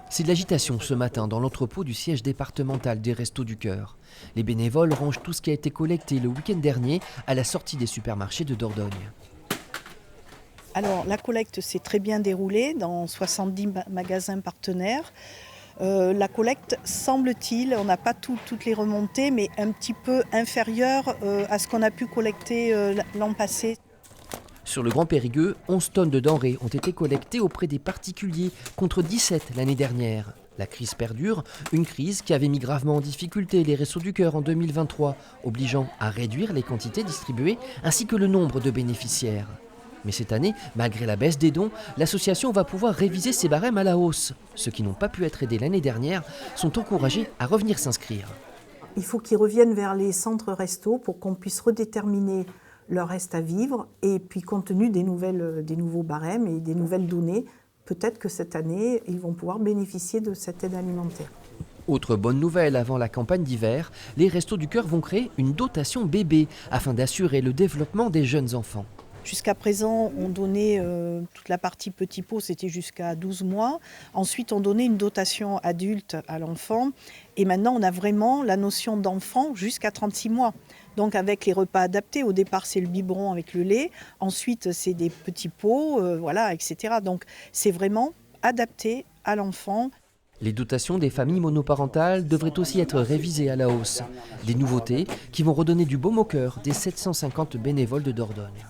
C'est de l'agitation ce matin dans l'entrepôt du siège départemental des Restos du Cœur. Les bénévoles rangent tout ce qui a été collecté le week-end dernier à la sortie des supermarchés de Dordogne. Alors la collecte s'est très bien déroulée dans 70 magasins partenaires. La collecte, semble-t-il, on n'a pas toutes les remontées, mais un petit peu inférieure à ce qu'on a pu collecter l'an passé. Sur le Grand Périgueux, 11 tonnes de denrées ont été collectées auprès des particuliers, contre 17 l'année dernière. La crise perdure, une crise qui avait mis gravement en difficulté les Restos du Cœur en 2023, obligeant à réduire les quantités distribuées ainsi que le nombre de bénéficiaires. Mais cette année, malgré la baisse des dons, l'association va pouvoir réviser ses barèmes à la hausse. Ceux qui n'ont pas pu être aidés l'année dernière sont encouragés à revenir s'inscrire. Il faut qu'ils reviennent vers les centres restos pour qu'on puisse redéterminer leur reste à vivre. Et puis compte tenu des nouveaux barèmes et des nouvelles données, peut-être que cette année, ils vont pouvoir bénéficier de cette aide alimentaire. Autre bonne nouvelle avant la campagne d'hiver, les Restos du Cœur vont créer une dotation bébé afin d'assurer le développement des jeunes enfants. Jusqu'à présent, on donnait toute la partie petit pot, c'était jusqu'à 12 mois. Ensuite, on donnait une dotation adulte à l'enfant. Et maintenant, on a vraiment la notion d'enfant jusqu'à 36 mois. Donc avec les repas adaptés, au départ, c'est le biberon avec le lait. Ensuite, c'est des petits pots, voilà, etc. Donc c'est vraiment adapté à l'enfant. Les dotations des familles monoparentales devraient aussi être révisées à la hausse. Des nouveautés qui vont redonner du baume au cœur des 750 bénévoles de Dordogne.